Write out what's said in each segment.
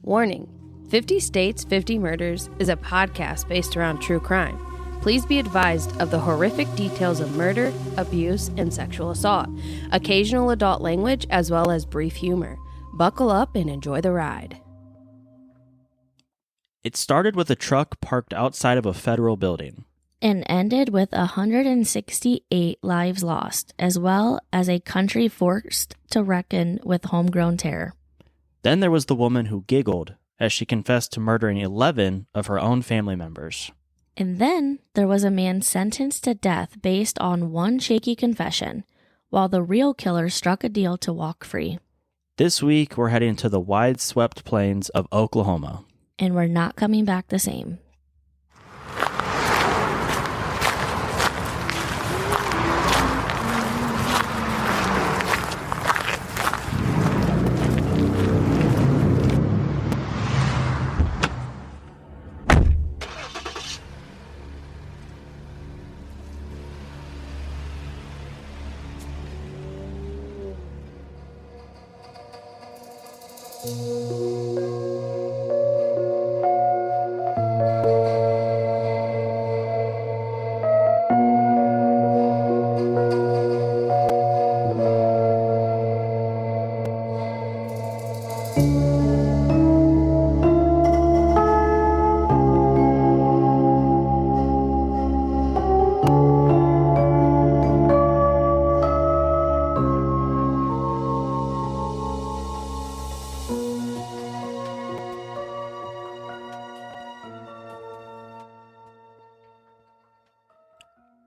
Warning: 50 States, 50 Murders is a podcast based around true crime. Please be advised of the horrific details of murder, abuse, and sexual assault, occasional adult language, as well as brief humor. Buckle up and enjoy the ride. It started with a truck parked outside of a federal building. And ended with 168 lives lost, as well as a country forced to reckon with homegrown terror. Then there was the woman who giggled as she confessed to murdering 11 of her own family members. And then there was a man sentenced to death based on one shaky confession, while the real killer struck a deal to walk free. This week, we're heading to the wide-swept plains of Oklahoma. And we're not coming back the same.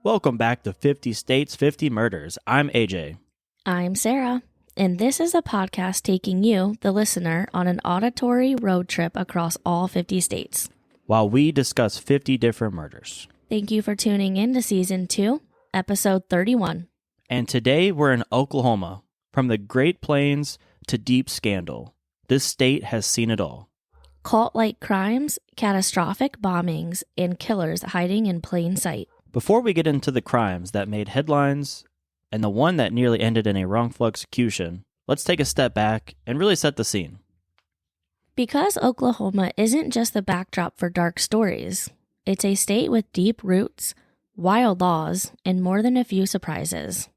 Welcome back to 50 States, 50 Murders. I'm AJ. I'm Sarah, and this is a podcast taking you, the listener, on an auditory road trip across all 50 states, While we discuss 50 different murders. Thank you for tuning in to Season 2, Episode 31. And today we're in Oklahoma. From the Great Plains to deep scandal, this state has seen it all. Cult-like crimes, catastrophic bombings, and killers hiding in plain sight. Before we get into the crimes that made headlines and the one that nearly ended in a wrongful execution, let's take a step back and really set the scene. Because Oklahoma isn't just the backdrop for dark stories, it's a state with deep roots, wild laws, and more than a few surprises.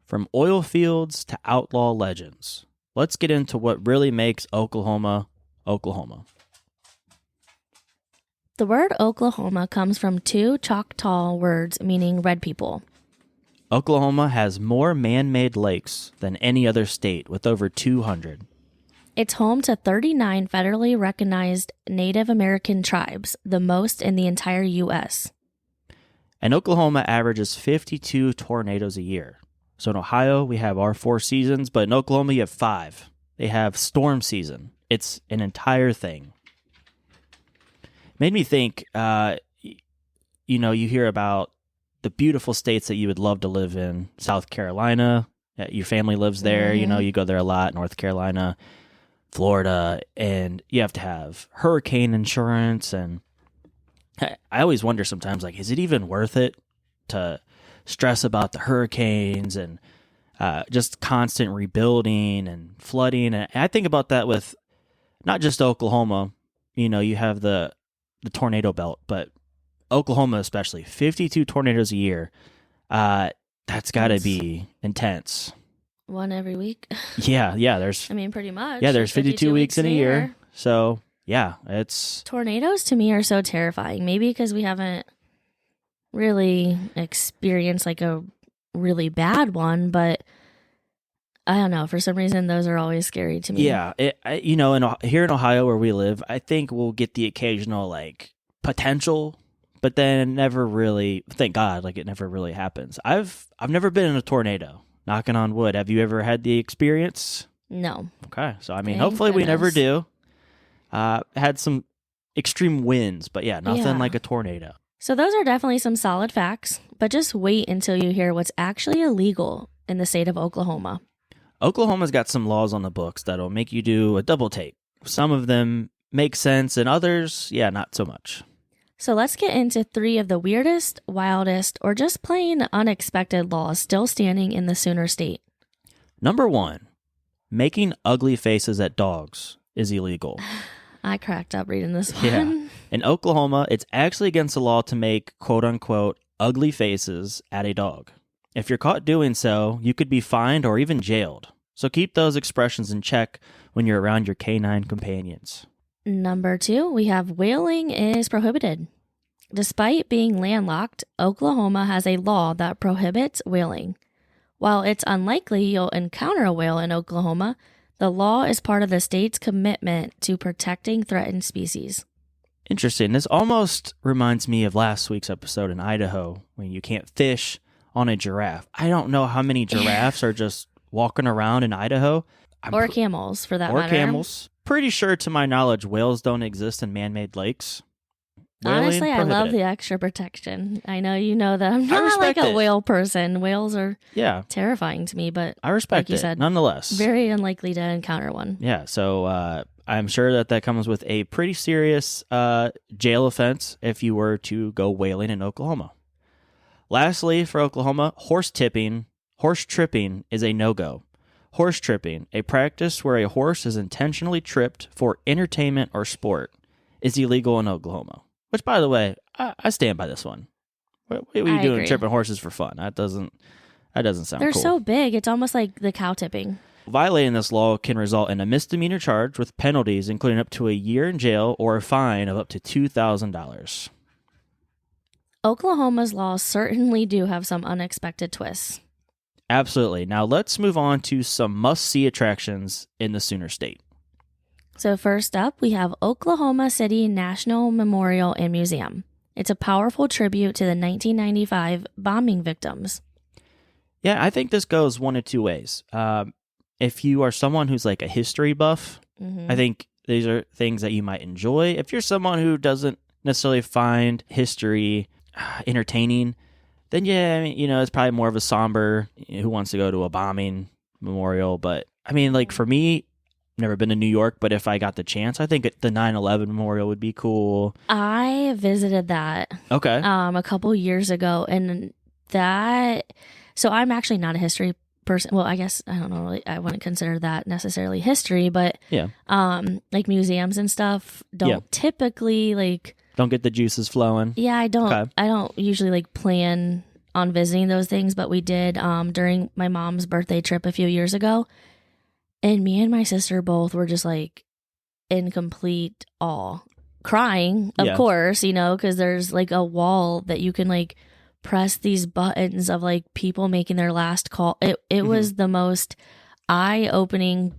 From oil fields to outlaw legends, let's get into what really makes Oklahoma, Oklahoma. The word Oklahoma comes from two Choctaw words meaning red people. Oklahoma has more man-made lakes than any other state, with over 200. It's home to 39 federally recognized Native American tribes, the most in the entire U.S. And Oklahoma averages 52 tornadoes a year. So in Ohio, we have our 4 seasons, but in Oklahoma, you have 5. They have storm season. It's an entire thing. Made me think, you hear about the beautiful states that you would love to live in. South Carolina, your family lives there, you go there a lot. North Carolina, Florida, and you have to have hurricane insurance. And I always wonder sometimes, is it even worth it to stress about the hurricanes and just constant rebuilding and flooding? And I think about that with not just Oklahoma. You have the tornado belt, but Oklahoma especially, 52 tornadoes a year. That's got to be intense. One every week. Yeah. There's. Pretty much. Yeah, there's 52 weeks in a year. So yeah, it's. Tornadoes to me are so terrifying. Maybe because we haven't really experienced a really bad one, but I don't know. For some reason, those are always scary to me. Yeah. Here in Ohio where we live, I think we'll get the occasional potential, but then never really, thank God, it never really happens. I've never been in a tornado, knocking on wood. Have you ever had the experience? No. Okay. So, Thank hopefully we never goodness. do. Had some extreme winds, but yeah, nothing like a tornado. So those are definitely some solid facts, but just wait until you hear what's actually illegal in the state of Oklahoma. Oklahoma's got some laws on the books that'll make you do a double take. Some of them make sense, and others, not so much. So let's get into 3 of the weirdest, wildest, or just plain unexpected laws still standing in the Sooner State. Number 1, making ugly faces at dogs is illegal. I cracked up reading this one. Yeah. In Oklahoma, it's actually against the law to make quote-unquote ugly faces at a dog. If you're caught doing so, you could be fined or even jailed. So keep those expressions in check when you're around your canine companions. Number 2, we have whaling is prohibited. Despite being landlocked, Oklahoma has a law that prohibits whaling. While it's unlikely you'll encounter a whale in Oklahoma, the law is part of the state's commitment to protecting threatened species. Interesting. This almost reminds me of last week's episode in Idaho when you can't fish on a giraffe. I don't know how many giraffes are just walking around in Idaho. Or camels, for that matter. Or camels. Pretty sure, to my knowledge, whales don't exist in man-made lakes. Whaling Honestly, I love prohibited. the extra protection. I know you know that I'm not like respect a it. whale person. Whales are Yeah, terrifying to me, but I respect like you it, said, nonetheless. very unlikely to encounter one. Yeah, so I'm sure that comes with a pretty serious jail offense if you were to go whaling in Oklahoma. Lastly, for Oklahoma, horse tripping is a no-go. Horse tripping, a practice where a horse is intentionally tripped for entertainment or sport, is illegal in Oklahoma. Which, by the way, I stand by this one. What are you I doing agree. tripping horses for fun? That doesn't sound They're cool. so big. It's almost like the cow tipping. Violating this law can result in a misdemeanor charge with penalties including up to a year in jail or a fine of up to $2,000. Oklahoma's laws certainly do have some unexpected twists. Absolutely. Now let's move on to some must-see attractions in the Sooner State. So first up, we have Oklahoma City National Memorial and Museum. It's a powerful tribute to the 1995 bombing victims. Yeah, I think this goes one of two ways. If you are someone who's like a history buff, I think these are things that you might enjoy. If you're someone who doesn't necessarily find history entertaining, then yeah, I mean, you know, it's probably more of a somber, who wants to go to a bombing memorial. But I mean, like for me, never been to New York, but if I got the chance, I think the 9/11 memorial would be cool. I visited that Okay. a couple years ago, and that, so I'm actually not a history person. Well, I guess I don't know, really, I wouldn't consider that necessarily history, but Yeah. like museums and stuff don't typically like, Don't get the juices flowing. yeah, I don't Okay. I don't usually like plan on visiting those things, but we did during my mom's birthday trip a few years ago. And me and my sister both were just like in complete awe, crying, of course, you know, because there's like a wall that you can like press these buttons of like people making their last call. It was the most eye-opening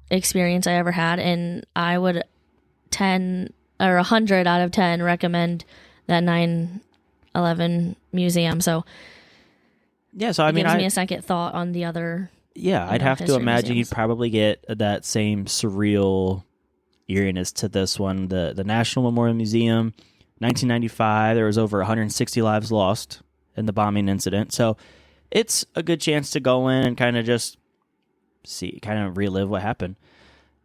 experience I ever had, and I would 10 or 100 out of 10 recommend that 9/11 museum. So Yeah, so I it mean, gives me a second thought on the other. yeah, I'd know, have to history imagine museums. you'd probably get that same surreal eeriness to this one. The National Memorial Museum, 1995, there was over 160 lives lost in the bombing incident. So it's a good chance to go in and kind of just see, kind of relive what happened.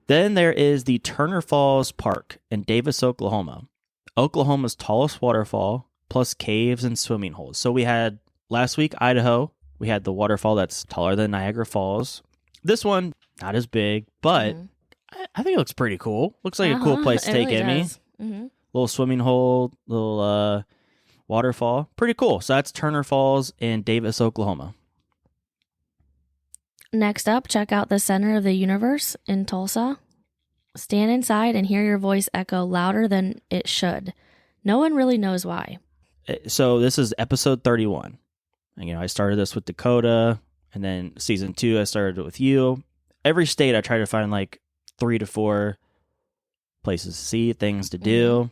Then there is the Turner Falls Park in Davis, Oklahoma. Oklahoma's tallest waterfall, plus caves and swimming holes. So we had last week, Idaho. We had the waterfall that's taller than Niagara Falls. This one, not as big, but I think it looks pretty cool. Looks like a cool place to take in me. Mm-hmm. Little swimming hole, little waterfall. Pretty cool. So that's Turner Falls in Davis, Oklahoma. Next up, check out the Center of the Universe in Tulsa. Stand inside and hear your voice echo louder than it should. No one really knows why. So this is episode 31. And, you know, I started this with Dakota, and then season 2, I started it with you. Every state, I try to find like 3 to 4 places to see, things to do.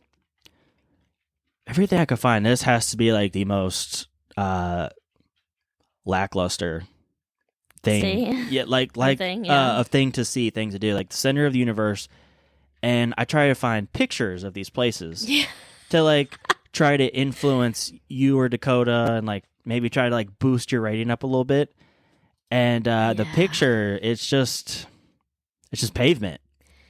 Everything I could find, this has to be like the most lackluster thing. See? Yeah, like thing, yeah. a thing to see, things to do, like the center of the universe. And I try to find pictures of these places to like try to influence you or Dakota, and like maybe try to like boost your rating up a little bit. And the picture, it's just pavement.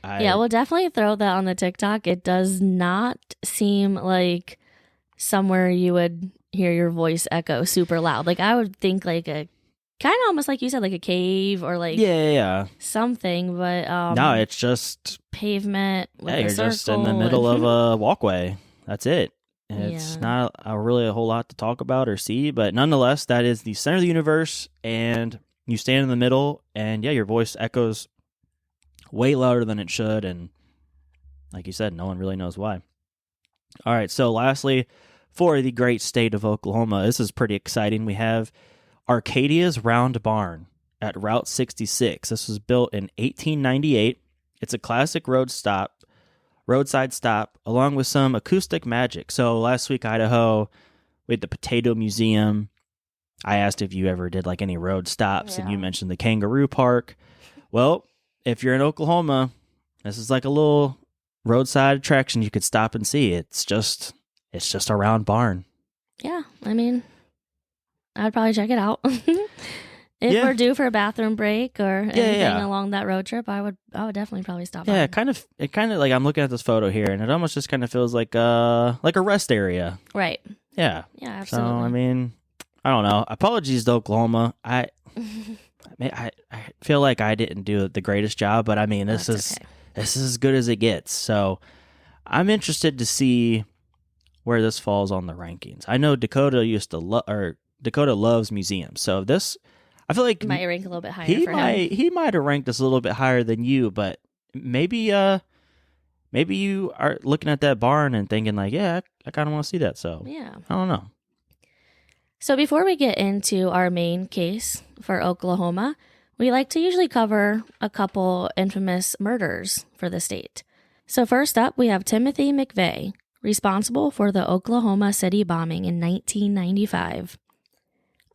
We'll definitely throw that on the TikTok. It does not seem like somewhere you would hear your voice echo super loud. Like I would think like a kind of almost like you said, like a cave or like Yeah. something, but No, it's just pavement with you're a circle. just in the middle of a walkway. That's it. It's Yeah. not really a whole lot to talk about or see, but nonetheless, that is the center of the universe, and you stand in the middle, and yeah, your voice echoes way louder than it should, and like you said, no one really knows why. All right, so lastly, for the great state of Oklahoma, this is pretty exciting. We have Arcadia's Round Barn at Route 66. This was built in 1898. It's a classic roadside stop, along with some acoustic magic. So last week, Idaho, we had the Potato Museum. I asked if you ever did like any road stops, and you mentioned the Kangaroo Park. Well, if you're in Oklahoma, this is like a little roadside attraction you could stop and see. It's just a round barn. Yeah, I mean, I'd probably check it out. If we're due for a bathroom break or anything along that road trip, I would definitely probably stop by. Yeah, it kind of like, I'm looking at this photo here, and it almost just kind of feels like a rest area. Right. Yeah. Yeah, absolutely. So I mean, I don't know. Apologies to Oklahoma. I feel like I didn't do the greatest job, but I mean, this is as good as it gets. So I'm interested to see where this falls on the rankings. I know Dakota Dakota loves museums, so this, I feel like might rank a little bit higher for him. He might have ranked us a little bit higher than you, but maybe you are looking at that barn and thinking like, yeah, I kind of want to see that. So yeah, I don't know. So before we get into our main case for Oklahoma, we like to usually cover a couple infamous murders for the state. So first up, we have Timothy McVeigh, responsible for the Oklahoma City bombing in 1995.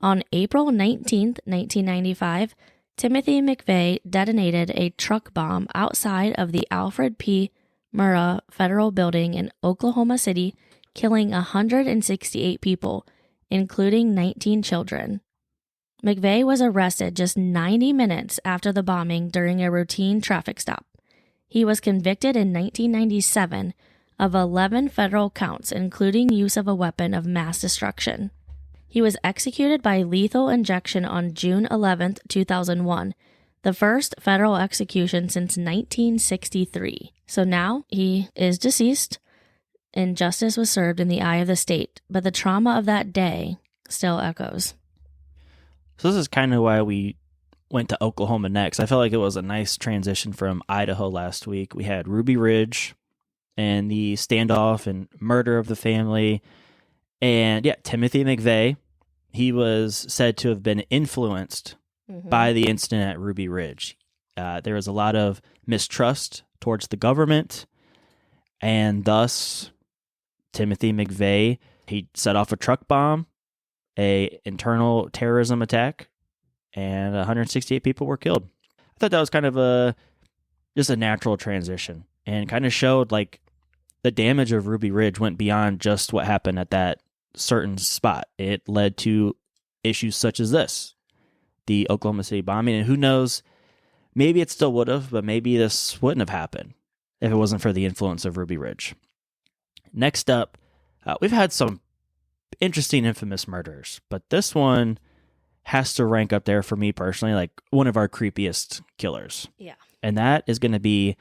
On April 19th, 1995, Timothy McVeigh detonated a truck bomb outside of the Alfred P. Murrah Federal Building in Oklahoma City, killing 168 people, including 19 children. McVeigh was arrested just 90 minutes after the bombing during a routine traffic stop. He was convicted in 1997 of 11 federal counts, including use of a weapon of mass destruction. He was executed by lethal injection on June 11, 2001, the first federal execution since 1963. So now he is deceased, and justice was served in the eye of the state, but the trauma of that day still echoes. So this is kind of why we went to Oklahoma next. I felt like it was a nice transition from Idaho last week. We had Ruby Ridge and the standoff and murder of the family. And yeah, Timothy McVeigh, he was said to have been influenced by the incident at Ruby Ridge. There was a lot of mistrust towards the government, and thus Timothy McVeigh, he set off a truck bomb, a internal terrorism attack, and 168 people were killed. I thought that was kind of just a natural transition, and kind of showed like the damage of Ruby Ridge went beyond just what happened at that certain spot. It led to issues such as this, the Oklahoma City bombing, and who knows, maybe it still would have, but maybe this wouldn't have happened if it wasn't for the influence of Ruby Ridge. Next up, we've had some interesting infamous murders, but this one has to rank up there for me personally, like one of our creepiest killers. Yeah. And that is going to be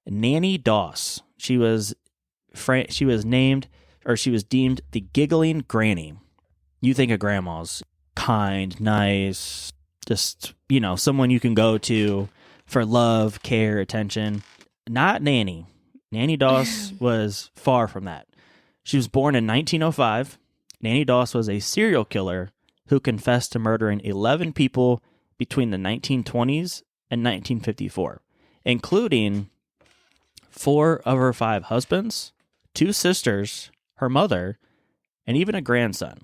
Nanny Doss. She was deemed the giggling granny. You think of grandmas, kind, nice, just, someone you can go to for love, care, attention. Not Nanny. Nanny Doss was far from that. She was born in 1905. Nanny Doss was a serial killer who confessed to murdering 11 people between the 1920s and 1954, including 4 of her 5 husbands, 2 sisters, her mother, and even a grandson.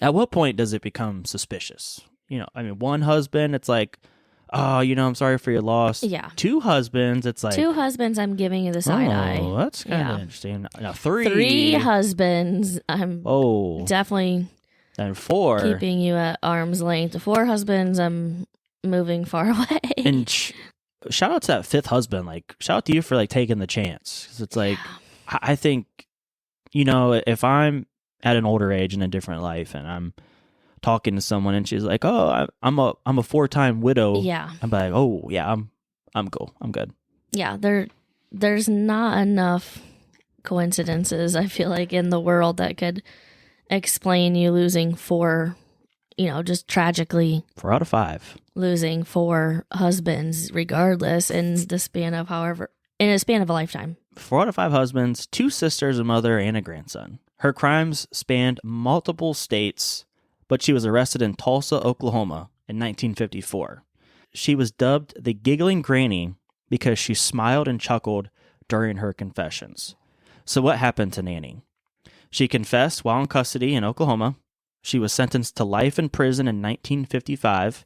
At what point does it become suspicious? One husband, it's like, oh, I'm sorry for your loss. Yeah. 2 husbands, it's like, 2 husbands, I'm giving you the side eye. Oh, that's kind of interesting. Now 3. 3 husbands, I'm definitely and 4 keeping you at arm's length. 4 husbands, I'm moving far away. And shout out to that 5th husband. Like, shout out to you for like taking the chance. 'Cause it's like, I think, if I'm at an older age in a different life and I'm talking to someone and she's like, "Oh, I'm a 4-time widow." Yeah. I'm like, "Oh, yeah, I'm cool. I'm good." Yeah, there's not enough coincidences, I feel like, in the world that could explain you losing 4, just tragically 4 out of 5. losing 4 husbands, regardless, in a span of a lifetime. 4 out of 5 husbands, 2 sisters, a mother, and a grandson. Her crimes spanned multiple states, but she was arrested in Tulsa, Oklahoma in 1954. She was dubbed the Giggling Granny because she smiled and chuckled during her confessions. So what happened to Nanny? She confessed while in custody in Oklahoma. She was sentenced to life in prison in 1955,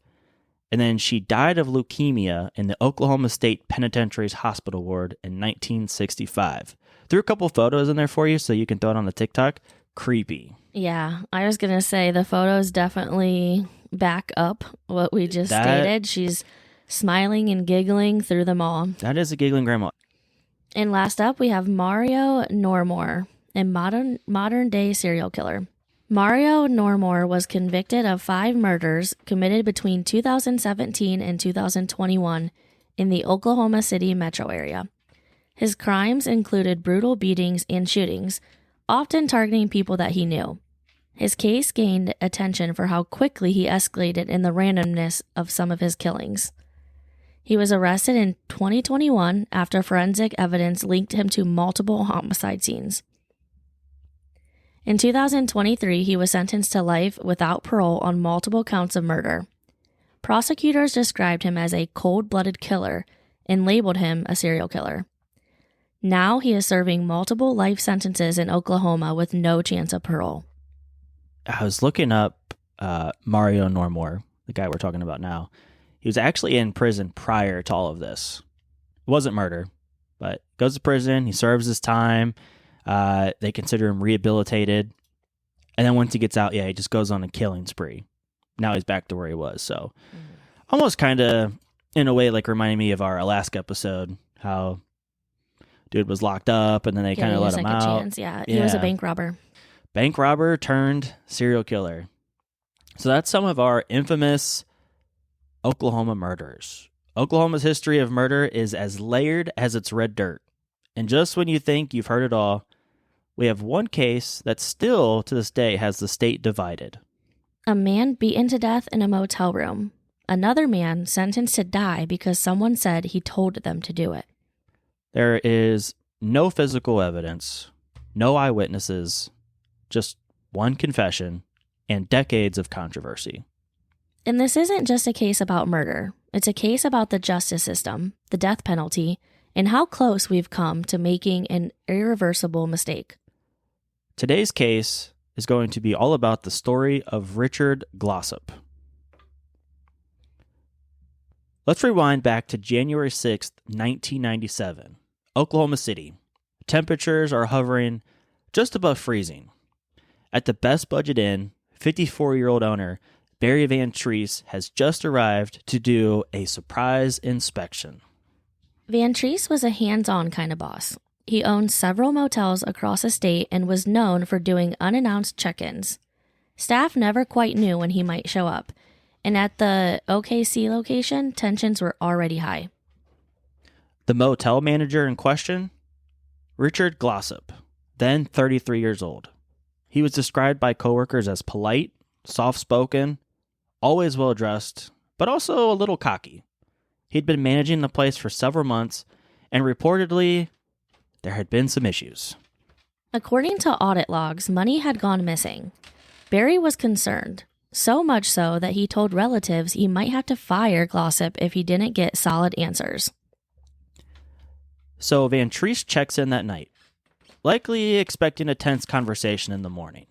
and then she died of leukemia in the Oklahoma State Penitentiary's hospital ward in 1965. Threw a couple photos in there for you so you can throw it on the TikTok. Creepy. Yeah, I was going to say the photos definitely back up what we just stated. She's smiling and giggling through them all. That is a giggling grandma. And last up, we have Mario Normore, a modern day serial killer. Mario Normore was convicted of 5 murders committed between 2017 and 2021 in the Oklahoma City metro area. His crimes included brutal beatings and shootings, often targeting people that he knew. His case gained attention for how quickly he escalated in the randomness of some of his killings. He was arrested in 2021 after forensic evidence linked him to multiple homicide scenes. In 2023, he was sentenced to life without parole on multiple counts of murder. Prosecutors described him as a cold-blooded killer and labeled him a serial killer. Now he is serving multiple life sentences in Oklahoma with no chance of parole. I was looking up Mario Normore, the guy we're talking about now. He was actually in prison prior to all of this. It wasn't murder, but goes to prison. He serves his time. They consider him rehabilitated. And then once he gets out, he just goes on a killing spree. Now he's back to where he was. So almost kind of, in a way, like reminding me of our Alaska episode, how dude was locked up and then they kind of let him out. Chance. Yeah, he was a bank robber. Bank robber turned serial killer. So that's some of our infamous Oklahoma murders. Oklahoma's history of murder is as layered as its red dirt. And just when you think you've heard it all, we have one case that still, to this day, has the state divided. A man beaten to death in a motel room. Another man sentenced to die because someone said he told them to do it. There is no physical evidence, no eyewitnesses, just one confession, and decades of controversy. And this isn't just a case about murder. It's a case about the justice system, the death penalty, and how close we've come to making an irreversible mistake. Today's case is going to be all about the story of Richard Glossip. Let's rewind back to January 6th, 1997, Oklahoma City. Temperatures are hovering just above freezing. At the Best Budget Inn, 54-year-old owner Barry Van Treese has just arrived to do a surprise inspection. Van Treese was a hands-on kind of boss. He owned several motels across the state and was known for doing unannounced check-ins. Staff never quite knew when he might show up, and at the OKC location, tensions were already high. The motel manager in question? Richard Glossip, then 33 years old. He was described by coworkers as polite, soft-spoken, always well-dressed, but also a little cocky. He'd been managing the place for several months, and reportedly, there had been some issues. According to audit logs, money had gone missing. Barry was concerned, so much so that he told relatives he might have to fire Glossip if he didn't get solid answers. So Van Treese checks in that night, likely expecting a tense conversation in the morning.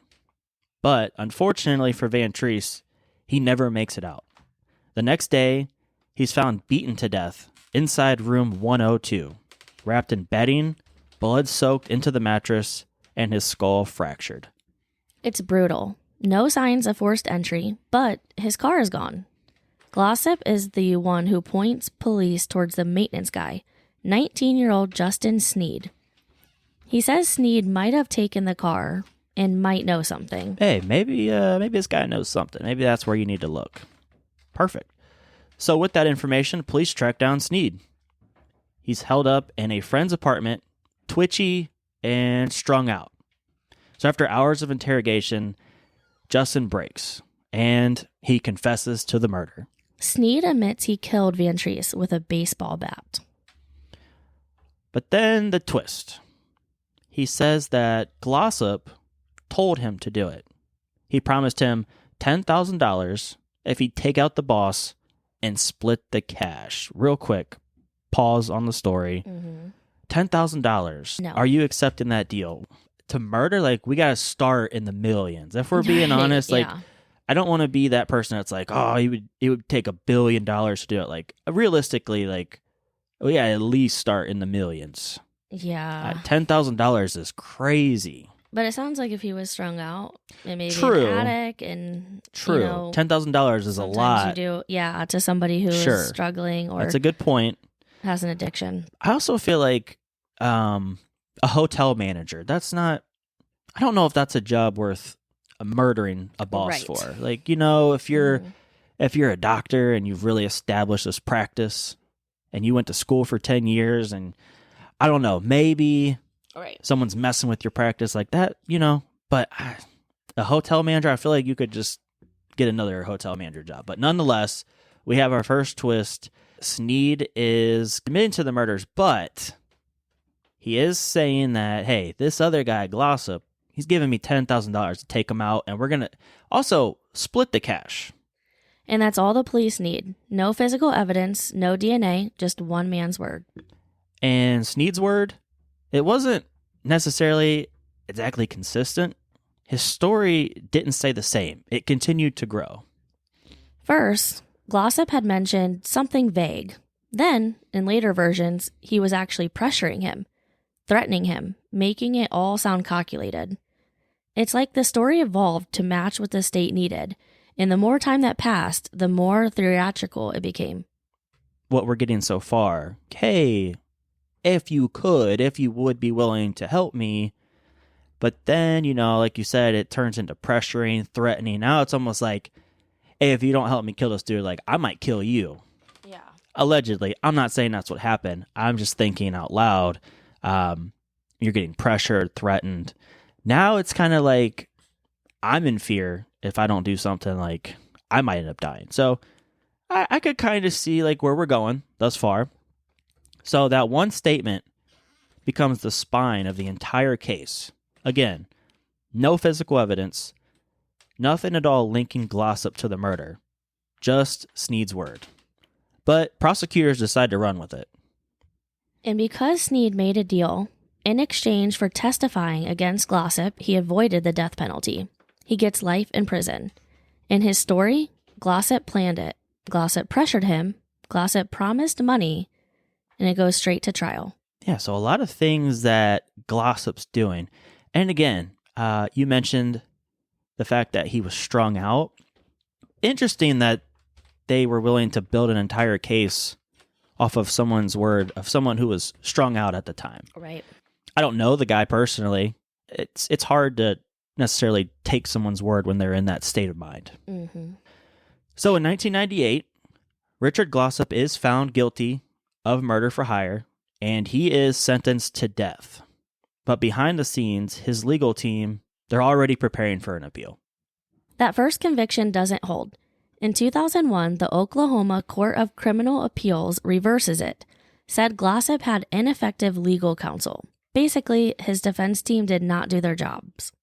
But unfortunately for Van Treese, he never makes it out. The next day, he's found beaten to death inside room 102, wrapped in bedding, blood soaked into the mattress, and his skull fractured. It's brutal. No signs of forced entry, but his car is gone. Glossip is the one who points police towards the maintenance guy, 19-year-old Justin Sneed. He says Sneed might have taken the car, and might know something. Hey, maybe this guy knows something. Maybe that's where you need to look. Perfect. So with that information, police track down Sneed. He's held up in a friend's apartment, twitchy and strung out. So after hours of interrogation, Justin breaks, and he confesses to the murder. Sneed admits he killed Van Treese with a baseball bat. But then the twist. He says that Glossip told him to do it. He promised him $10,000 if he'd take out the boss and split the cash. Real quick, pause on the story. $10,000. No. Are you accepting that deal? To murder, like, we got to start in the millions. If we're being honest, like, Yeah. I don't want to be that person that's like, oh, it would take $1 billion to do it. Like, realistically, like, yeah, at least start in the millions. Yeah. $10,000 is crazy. But it sounds like if he was strung out and maybe True. an addict and True. you know, $10,000 is a sometimes lot. you do, to somebody who Sure. is struggling or That's a good point. has an addiction. I also feel like a hotel manager, I don't know if that's a job worth murdering a boss Right. for. Like, you know, if you're a doctor and you've really established this practice and you went to school for 10 years and I don't know, maybe Right. someone's messing with your practice like that, you know, but a hotel manager, I feel like you could just get another hotel manager job. But nonetheless, we have our first twist. Sneed is admitting to the murders, but he is saying that, hey, this other guy, Glossip, he's giving me $10,000 to take him out, and we're going to also split the cash. And that's all the police need. No physical evidence, no DNA, just one man's word. And Sneed's word, it wasn't necessarily exactly consistent. His story didn't stay the same. It continued to grow. First, Glossip had mentioned something vague. Then, in later versions, he was actually pressuring him, threatening him, making it all sound calculated. It's like the story evolved to match what the state needed, and the more time that passed, the more theatrical it became. What we're getting so far, hey, if you would be willing to help me. But then, you know, like you said, it turns into pressuring, threatening. Now it's almost like, hey, if you don't help me kill this dude, like, I might kill you. Yeah. Allegedly. I'm not saying that's what happened. I'm just thinking out loud. You're getting pressured, threatened. Now it's kind of like I'm in fear. If I don't do something, like, I might end up dying. So I could kind of see like where we're going thus far. So that one statement becomes the spine of the entire case. Again, no physical evidence, nothing at all linking Glossip to the murder, just Sneed's word. But prosecutors decide to run with it. And because Sneed made a deal, in exchange for testifying against Glossip, he avoided the death penalty. He gets life in prison. In his story, Glossip planned it. Glossip pressured him. Glossip promised money. And it goes straight to trial. Yeah, so a lot of things that Glossip's doing. And again, you mentioned the fact that he was strung out. Interesting that they were willing to build an entire case off of someone's word, of someone who was strung out at the time. Right. I don't know the guy personally. It's hard to necessarily take someone's word when they're in that state of mind. Mm-hmm. So in 1998, Richard Glossip is found guilty of murder for hire, and he is sentenced to death. But behind the scenes, his legal team, they're already preparing for an appeal. That first conviction doesn't hold. In 2001, the Oklahoma Court of Criminal Appeals reverses it, said Glossip had ineffective legal counsel. Basically, his defense team did not do their jobs.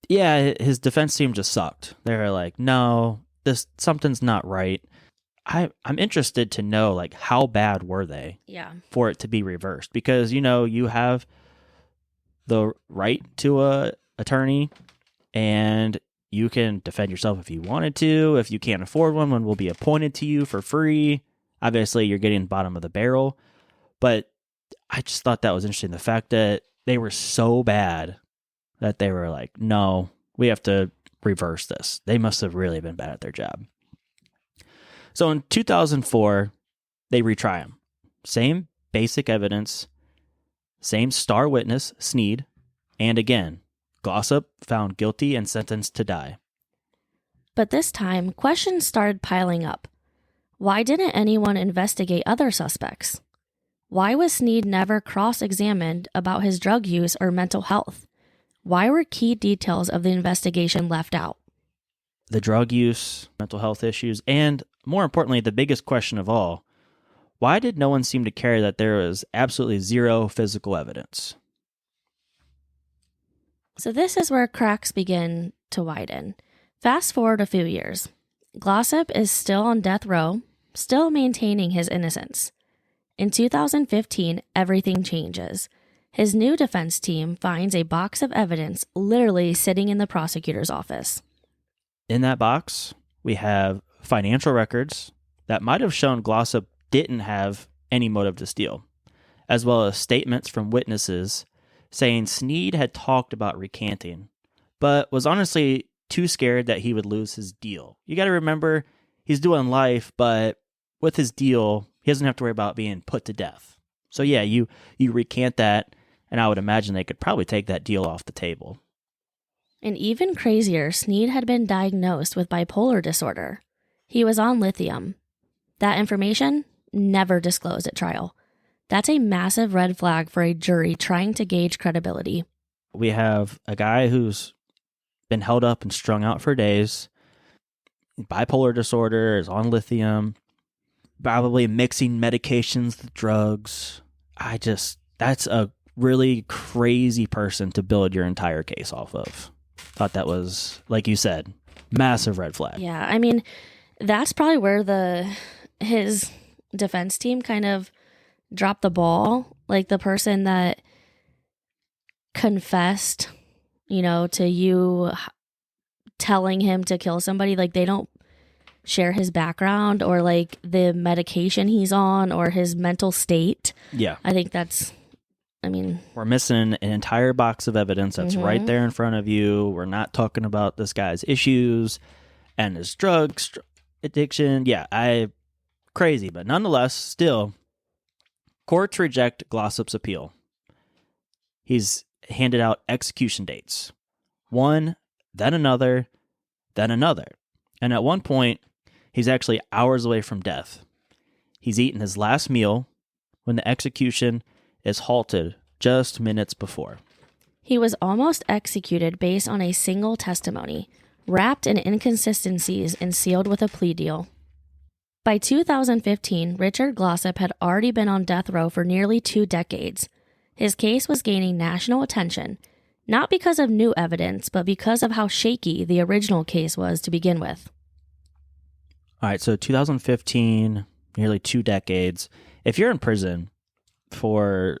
Yeah, his defense team just sucked. They were like, no, something's not right. I'm interested to know, like, how bad were they for it to be reversed? Because, you know, you have the right to a attorney, and you can defend yourself if you wanted to. If you can't afford one will be appointed to you for free. Obviously, you're getting bottom of the barrel. But I just thought that was interesting. The fact that they were so bad that they were like, no, we have to reverse this. They must have really been bad at their job. So in 2004, they retry him. Same basic evidence, same star witness, Sneed, and again, Glossip found guilty and sentenced to die. But this time, questions started piling up. Why didn't anyone investigate other suspects? Why was Sneed never cross-examined about his drug use or mental health? Why were key details of the investigation left out? The drug use, mental health issues, and more importantly, the biggest question of all, why did no one seem to care that there was absolutely zero physical evidence? So this is where cracks begin to widen. Fast forward a few years. Glossip is still on death row, still maintaining his innocence. In 2015, everything changes. His new defense team finds a box of evidence literally sitting in the prosecutor's office. In that box, we have financial records that might have shown Glossip didn't have any motive to steal, as well as statements from witnesses saying Sneed had talked about recanting, but was honestly too scared that he would lose his deal. You got to remember, he's doing life, but with his deal, he doesn't have to worry about being put to death. So yeah, you recant that, and I would imagine they could probably take that deal off the table. And even crazier, Sneed had been diagnosed with bipolar disorder. He was on lithium. That information never disclosed at trial. That's a massive red flag for a jury trying to gauge credibility. We have a guy who's been held up and strung out for days, bipolar disorder, is on lithium, probably mixing medications with drugs. That's a really crazy person to build your entire case off of. Thought that was, like you said, massive red flag. Yeah, I mean, that's probably where his defense team kind of dropped the ball. Like the person that confessed, to you telling him to kill somebody, like they don't share his background or like the medication he's on or his mental state. Yeah. I think we're missing an entire box of evidence that's right there in front of you. We're not talking about this guy's issues and his drugs addiction. Yeah, crazy, but nonetheless, still, courts reject Glossip's appeal. He's handed out execution dates. One, then another, then another. And at one point, he's actually hours away from death. He's eaten his last meal when the execution is halted just minutes before. He was almost executed based on a single testimony, wrapped in inconsistencies and sealed with a plea deal. By 2015, Richard Glossip had already been on death row for nearly 2 decades. His case was gaining national attention, not because of new evidence, but because of how shaky the original case was to begin with. All right, so 2015, nearly 2 decades. If you're in prison for,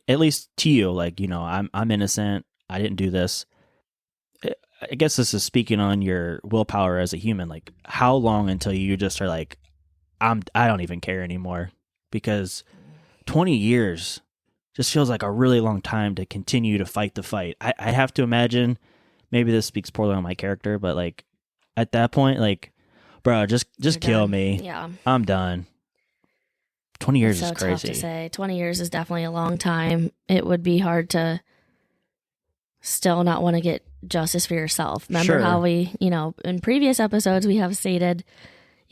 at least to you, like, I'm innocent, I didn't do this. I guess this is speaking on your willpower as a human. Like, how long until you just are like, I don't even care anymore? Because 20 years just feels like a really long time to continue to fight the fight. I have to imagine, maybe this speaks poorly on my character, but like at that point, like, bro, just kill done. me. Yeah, I'm done. 20 years is so crazy. Tough to say. 20 years is definitely a long time. It would be hard to still not want to get justice for yourself. Remember how we, in previous episodes we have stated,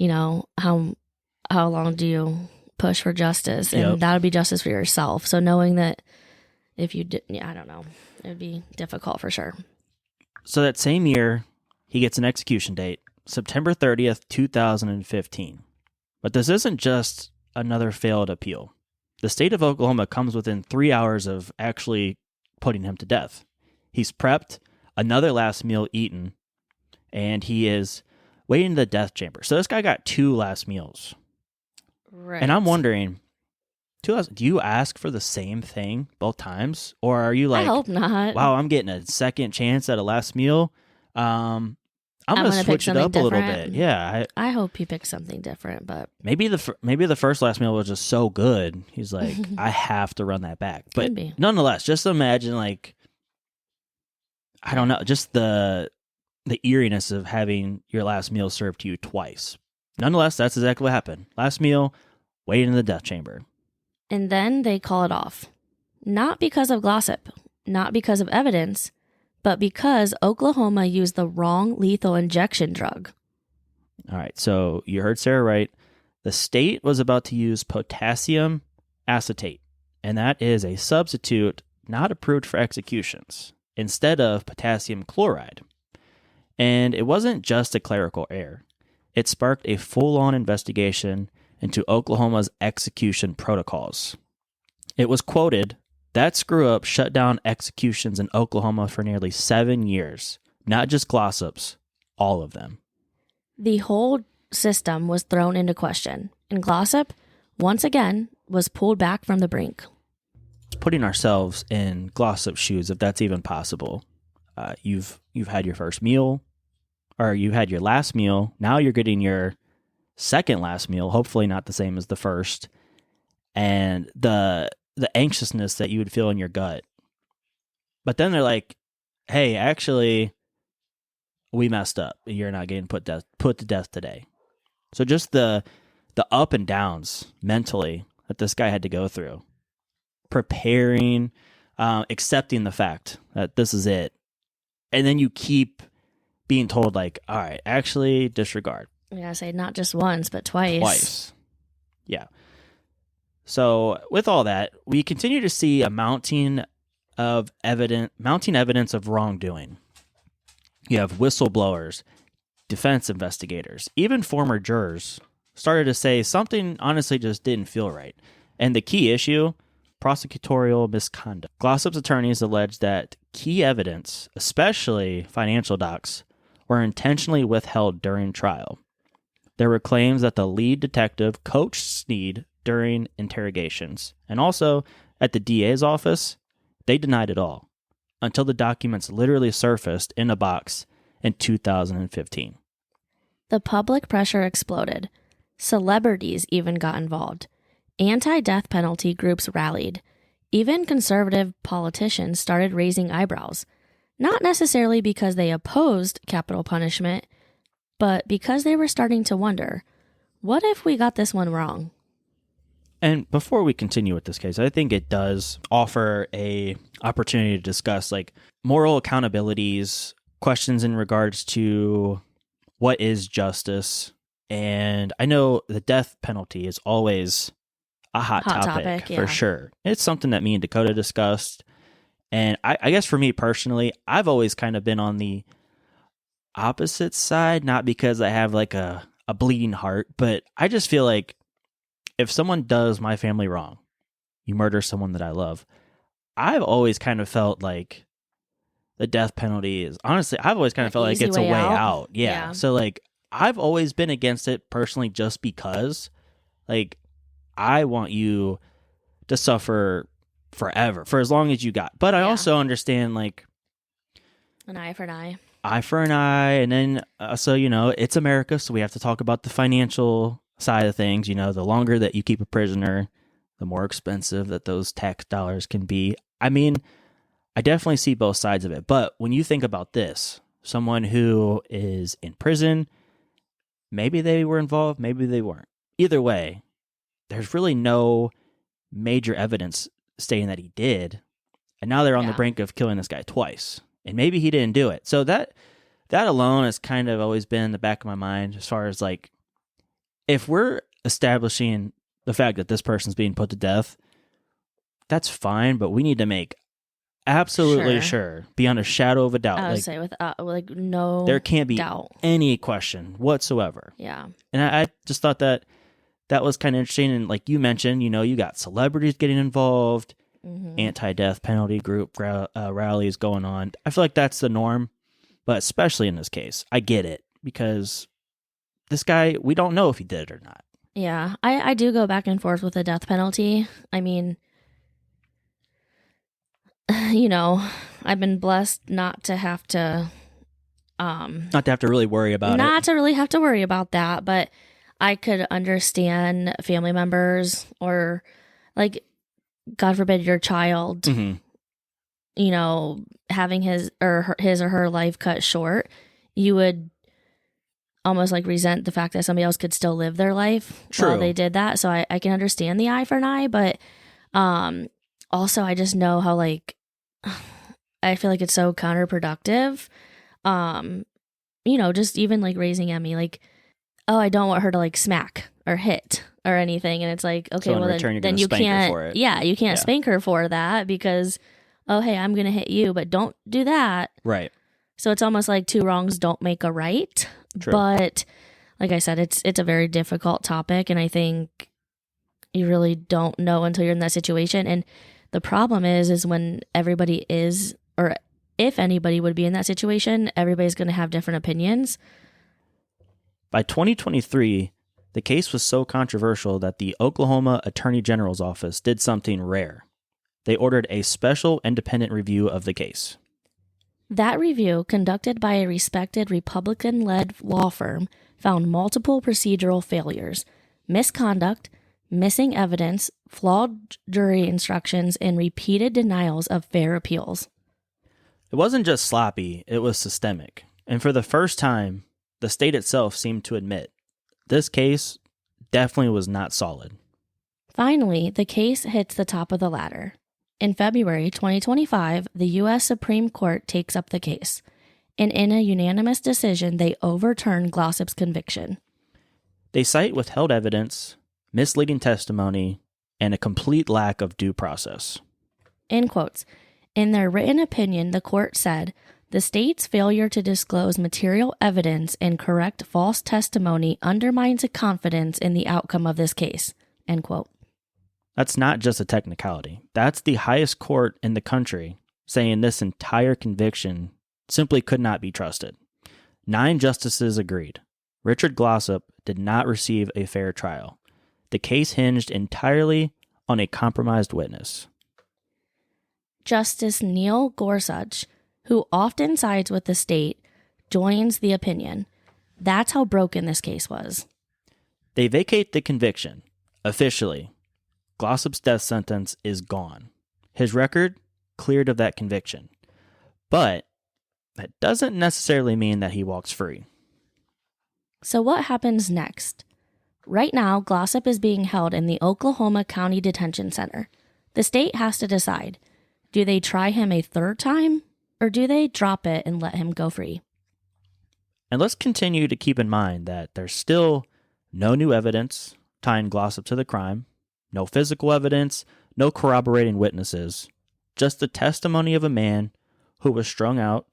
how long do you push for justice, and that would be justice for yourself. So knowing that if you did, I don't know, it would be difficult for sure. So that same year, he gets an execution date, September 30th, 2015. But this isn't just another failed appeal. The state of Oklahoma comes within 3 hours of actually putting him to death. He's prepped, another last meal eaten, and he is waiting in the death chamber. So this guy got 2 last meals. Right. And I'm wondering, do you ask for the same thing both times? Or are you like, I hope not. Wow, I'm getting a second chance at a last meal. I'm going to switch it up a little bit. Yeah. I hope he picks something different, but maybe the first last meal was just so good. He's like, I have to run that back. But nonetheless, just imagine, like, I don't know, just the eeriness of having your last meal served to you twice. Nonetheless, that's exactly what happened. Last meal, waiting in the death chamber. And then they call it off. Not because of Glossip, not because of evidence, but because Oklahoma used the wrong lethal injection drug. All right, so you heard Sarah right. The state was about to use potassium acetate, and that is a substitute not approved for executions, instead of potassium chloride. And it wasn't just a clerical error. It sparked a full-on investigation into Oklahoma's execution protocols. It was quoted, "That screw-up shut down executions in Oklahoma for nearly 7 years. Not just Glossips, all of them." The whole system was thrown into question, and Glossip, once again, was pulled back from the brink. Putting ourselves in Glossip's shoes, if that's even possible. You've had your first meal, or you had your last meal. Now you're getting your second last meal, hopefully not the same as the first. And the anxiousness that you would feel in your gut. But then they're like, hey, actually, we messed up. You're not getting put to death today. So just the up and downs mentally that this guy had to go through. Preparing, accepting the fact that this is it. And then you keep being told, like, all right, actually disregard. I gotta say, not just once, but twice. Yeah. So with all that, we continue to see a mounting evidence of wrongdoing. You have whistleblowers, defense investigators, even former jurors started to say something honestly just didn't feel right. And the key issue, prosecutorial misconduct. Glossip's attorneys alleged that key evidence, especially financial docs, were intentionally withheld during trial. There were claims that the lead detective coached Sneed during interrogations. And also, at the DA's office, they denied it all, until the documents literally surfaced in a box in 2015. The public pressure exploded. Celebrities even got involved. Anti-death penalty groups rallied. Even conservative politicians started raising eyebrows, not necessarily because they opposed capital punishment, but because they were starting to wonder, what if we got this one wrong? And before we continue with this case, I think it does offer a opportunity to discuss like moral accountabilities, questions in regards to what is justice. And I know the death penalty is always a hot topic yeah. For sure. It's something that me and Dakota discussed. And I guess for me personally, I've always kind of been on the opposite side, not because I have like a bleeding heart, but I just feel like if someone does my family wrong, you murder someone that I love, I've always kind of felt like the death penalty is, honestly, I've always kind of felt like it's a way out. Yeah. So like, I've always been against it personally, just because like, I want you to suffer forever, for as long as you got. But I also understand like an eye for an eye. Eye for an eye. And then, so, you know, it's America. So we have to talk about the financial side of things. You know, the longer that you keep a prisoner, the more expensive that those tax dollars can be. I mean, I definitely see both sides of it. But when you think about this, someone who is in prison, maybe they were involved, maybe they weren't. Either way, there's really no major evidence stating that he did. And now they're on the brink of killing this guy twice. And maybe he didn't do it. So that alone has kind of always been in the back of my mind, as far as like, if we're establishing the fact that this person's being put to death, that's fine, but we need to make absolutely sure, beyond a shadow of a doubt. I would say with no there can't be doubt. Any question whatsoever. Yeah. And I just thought that was kind of interesting. And like you mentioned, you know, you got celebrities getting involved, anti-death penalty group rallies going on. I feel like that's the norm, but especially in this case, I get it, because this guy, we don't know if he did it or not. Yeah, I do go back and forth with the death penalty. I mean, you know, I've been blessed not to have to really worry about it. Not to really have to worry about that, but I could understand family members, or like, God forbid, your child, you know, having his or her life cut short. You would almost like resent the fact that somebody else could still live their life while they did that. So I can understand the eye for an eye, but also I just know how, like, I feel like it's so counterproductive. Just even like raising Emmy, like, oh, I don't want her to like smack or hit or anything. And it's like, okay, so well, then you can't, for it. Yeah, you can't spank her for that because, oh, hey, I'm going to hit you, but don't do that. Right. So it's almost like two wrongs don't make a right. True. But like I said, it's a very difficult topic. And I think you really don't know until you're in that situation. And the problem is when everybody is, or if anybody would be in that situation, everybody's going to have different opinions. By 2023, the case was so controversial that the Oklahoma Attorney General's office did something rare. They ordered a special independent review of the case. That review, conducted by a respected Republican-led law firm, found multiple procedural failures, misconduct, missing evidence, flawed jury instructions, and repeated denials of fair appeals. It wasn't just sloppy, it was systemic. And for the first time, the state itself seemed to admit this case definitely was not solid. Finally, the case hits the top of the ladder. In February 2025, the U.S. Supreme Court takes up the case, and in a unanimous decision, they overturn Glossip's conviction. They cite withheld evidence, misleading testimony, and a complete lack of due process. In quotes, in their written opinion, the court said, the state's failure to disclose material evidence and correct false testimony undermines the confidence in the outcome of this case, end quote. That's not just a technicality. That's the highest court in the country saying this entire conviction simply could not be trusted. 9 justices agreed. Richard Glossip did not receive a fair trial. The case hinged entirely on a compromised witness. Justice Neil Gorsuch, who often sides with the state, joins the opinion. That's how broken this case was. They vacate the conviction. Officially, Glossip's death sentence is gone. His record cleared of that conviction. But that doesn't necessarily mean that he walks free. So what happens next? Right now, Glossip is being held in the Oklahoma County Detention Center. The state has to decide, do they try him a third time, or do they drop it and let him go free? And let's continue to keep in mind that there's still no new evidence tying Glossip to the crime, no physical evidence, no corroborating witnesses, just the testimony of a man who was strung out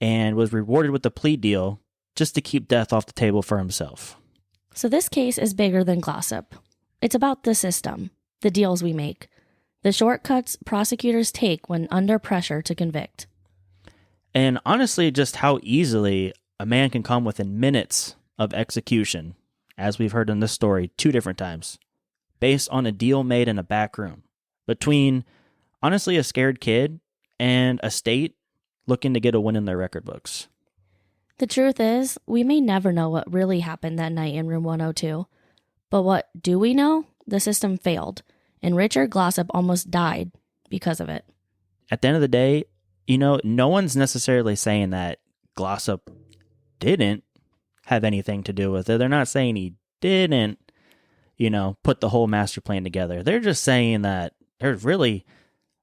and was rewarded with a plea deal just to keep death off the table for himself. So this case is bigger than Glossip. It's about the system, the deals we make, the shortcuts prosecutors take when under pressure to convict. And honestly, just how easily a man can come within minutes of execution, as we've heard in this story 2 different times, based on a deal made in a back room between, honestly, a scared kid and a state looking to get a win in their record books. The truth is, we may never know what really happened that night in room 102. But what do we know? The system failed, and Richard Glossip almost died because of it. At the end of the day, no one's necessarily saying that Glossip didn't have anything to do with it. They're not saying he didn't, put the whole master plan together. They're just saying that there's really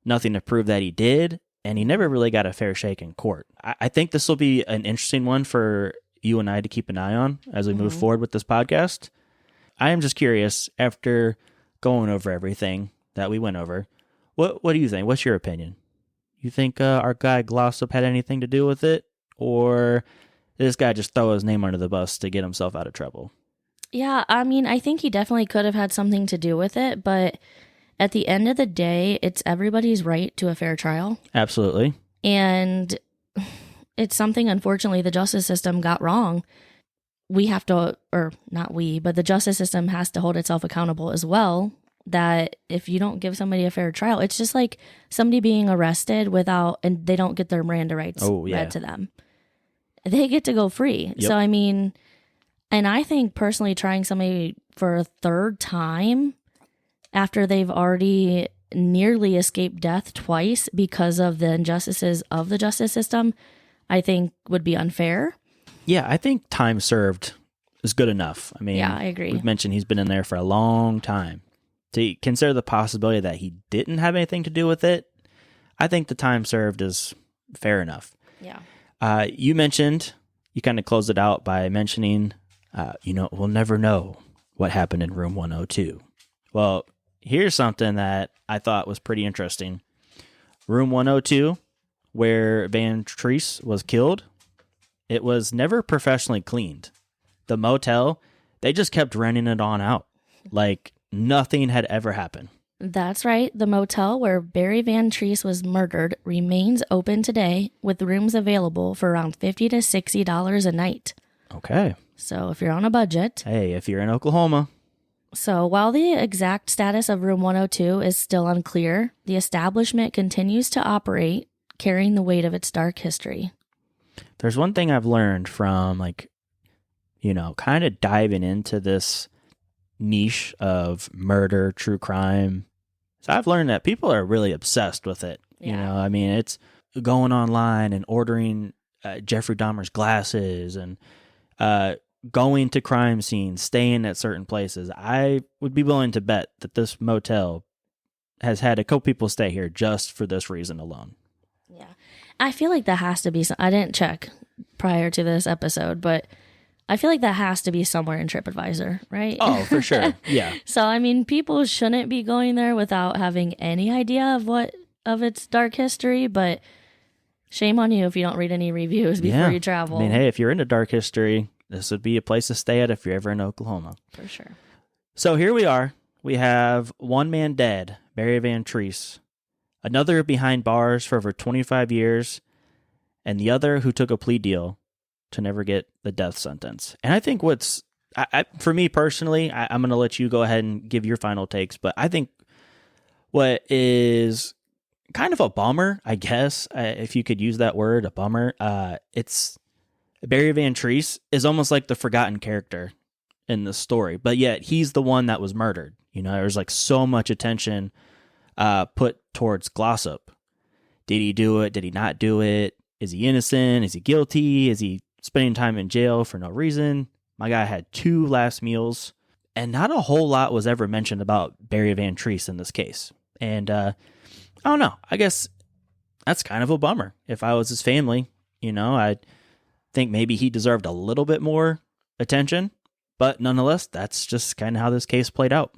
nothing to prove that he did, and he never really got a fair shake in court. I think this will be an interesting one for you and I to keep an eye on as we move forward with this podcast. I am just curious, after going over everything that we went over, what do you think? What's your opinion? You think our guy Glossip had anything to do with it? Or did this guy just throw his name under the bus to get himself out of trouble? Yeah, I think he definitely could have had something to do with it, but at the end of the day, it's everybody's right to a fair trial. Absolutely. And it's something, unfortunately, the justice system got wrong. We have to, or not we, but the justice system has to hold itself accountable as well, that if you don't give somebody a fair trial, it's just like somebody being arrested and they don't get their Miranda rights read to them. They get to go free. Yep. So, and I think personally trying somebody for a third time after they've already nearly escaped death twice because of the injustices of the justice system, I think would be unfair. Yeah, I think time served is good enough. Yeah, I agree. We've mentioned he's been in there for a long time. To consider the possibility that he didn't have anything to do with it, I think the time served is fair enough. Yeah. You kind of closed it out by mentioning, we'll never know what happened in room 102. Well, here's something that I thought was pretty interesting. Room 102, where Van Treese was killed, it was never professionally cleaned. The motel, they just kept renting it on out. Like nothing had ever happened. That's right. The motel where Barry Van Treese was murdered remains open today with rooms available for around $50 to $60 a night. Okay. So if you're on a budget. Hey, if you're in Oklahoma. So while the exact status of room 102 is still unclear, the establishment continues to operate, carrying the weight of its dark history. There's one thing I've learned from kind of diving into this niche of murder, true crime. So I've learned that people are really obsessed with it. Yeah. It's going online and ordering Jeffrey Dahmer's glasses and going to crime scenes, staying at certain places. I would be willing to bet that this motel has had a couple people stay here just for this reason alone. Yeah. I feel like that has to be, I didn't check prior to this episode, but I feel like that has to be somewhere in TripAdvisor, right? Oh, for sure. Yeah. So, I mean, people shouldn't be going there without having any idea of its dark history, but shame on you if you don't read any reviews before you travel. I mean, hey, if you're into dark history, this would be a place to stay at if you're ever in Oklahoma. For sure. So here we are. We have one man dead, Barry Van Treese, another behind bars for over 25 years, and the other who took a plea deal to never get the death sentence. And I think for me personally, I'm going to let you go ahead and give your final takes, but I think what is kind of a bummer, I guess, if you could use that word, a bummer, it's Barry Van Treese is almost like the forgotten character in the story, but yet he's the one that was murdered. There's like so much attention put towards Glossip. Did he do it? Did he not do it? Is he innocent? Is he guilty? Is he spending time in jail for no reason? My guy had 2 last meals, and not a whole lot was ever mentioned about Barry Van Treese in this case. And I don't know. I guess that's kind of a bummer. If I was his family, I'd think maybe he deserved a little bit more attention. But nonetheless, that's just kind of how this case played out.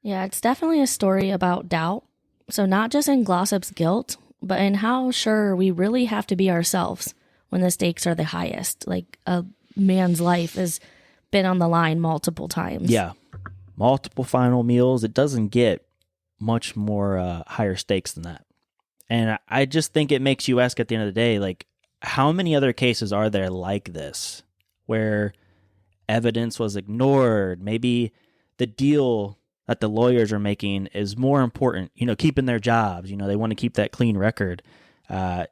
Yeah, it's definitely a story about doubt. So not just in Glossip's guilt, but in how sure we really have to be ourselves when the stakes are the highest. Like a man's life has been on the line multiple times. Yeah. Multiple final meals. It doesn't get much more higher stakes than that. And I just think it makes you ask at the end of the day, like, how many other cases are there like this where evidence was ignored? Maybe the deal that the lawyers are making is more important, keeping their jobs. They want to keep that clean record. I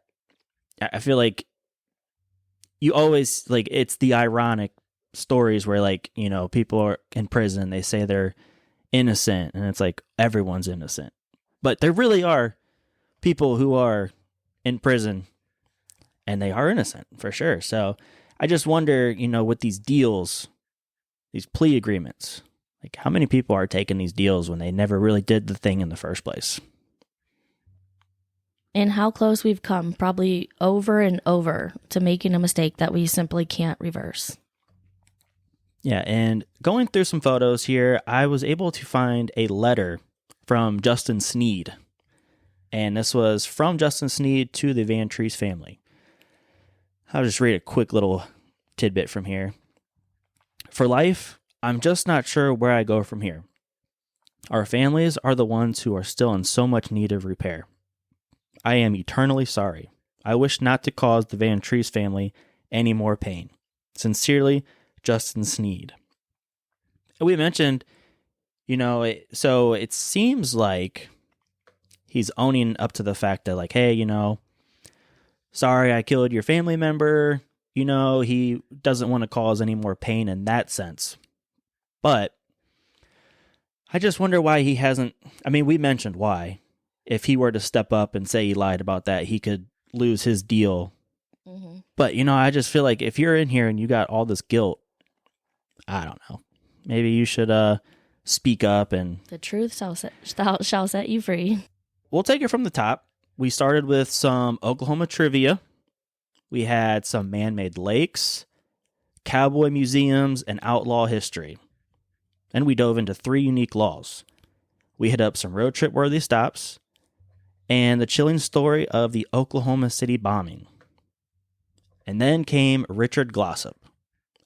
feel like you always, like, it's the ironic stories where, like, people are in prison, they say they're innocent, and it's like everyone's innocent. But there really are people who are in prison and they are innocent for sure. So I just wonder, with these deals, these plea agreements, like how many people are taking these deals when they never really did the thing in the first place? And how close we've come, probably over and over, to making a mistake that we simply can't reverse. Yeah, and going through some photos here, I was able to find a letter from Justin Sneed. And this was from Justin Sneed to the Van Treese family. I'll just read a quick little tidbit from here. For life, I'm just not sure where I go from here. Our families are the ones who are still in so much need of repair. I am eternally sorry. I wish not to cause the Van Treese family any more pain. Sincerely, Justin Sneed. We mentioned, so it seems like he's owning up to the fact that, like, hey, sorry I killed your family member. He doesn't want to cause any more pain in that sense. But I just wonder why he hasn't. I mean, we mentioned why. If he were to step up and say he lied about that, he could lose his deal. Mm-hmm. But, I just feel like if you're in here and you got all this guilt, I don't know. Maybe you should speak up and... The truth shall set you free. We'll take it from the top. we started with some Oklahoma trivia. We had some man-made lakes, cowboy museums, and outlaw history. And we dove into 3 unique laws. We hit up some road trip worthy stops and the chilling story of the Oklahoma City bombing. And then came Richard Glossip,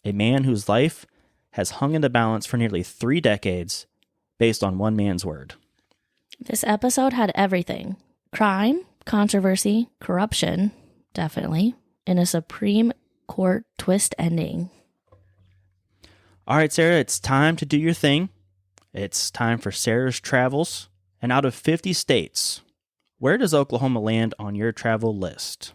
a man whose life has hung in the balance for nearly 3 decades based on one man's word. This episode had everything: crime, controversy, corruption, definitely, and a Supreme Court twist ending. All right, Sarah, it's time to do your thing. It's time for Sarah's travels. And out of 50 states, where does Oklahoma land on your travel list?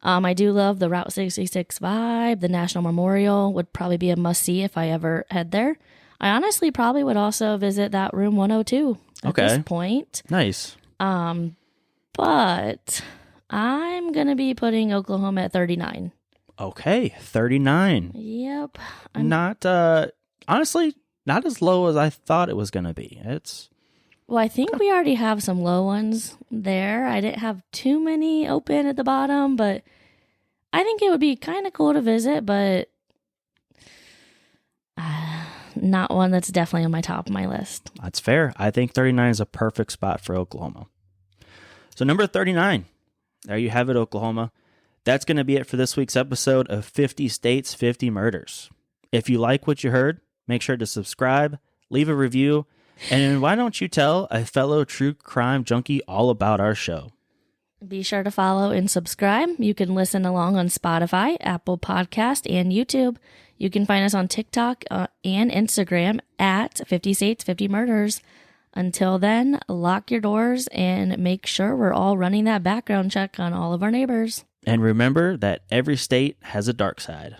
I do love the Route 66 vibe. The National Memorial would probably be a must-see if I ever head there. I honestly probably would also visit that Room 102 at this point. Nice. But I'm going to be putting Oklahoma at 39. Okay, 39. Yep. Not, honestly, not as low as I thought it was going to be. Well, I think we already have some low ones there. I didn't have too many open at the bottom, but I think it would be kind of cool to visit, but not one that's definitely on my top of my list. That's fair. I think 39 is a perfect spot for Oklahoma. So number 39, there you have it, Oklahoma. That's going to be it for this week's episode of 50 States, 50 Murders. If you like what you heard, make sure to subscribe, leave a review, and why don't you tell a fellow true crime junkie all about our show? Be sure to follow and subscribe. You can listen along on Spotify, Apple Podcast, and YouTube. You can find us on TikTok and Instagram at 50 States, 50 Murders. Until then, lock your doors and make sure we're all running that background check on all of our neighbors. And remember that every state has a dark side.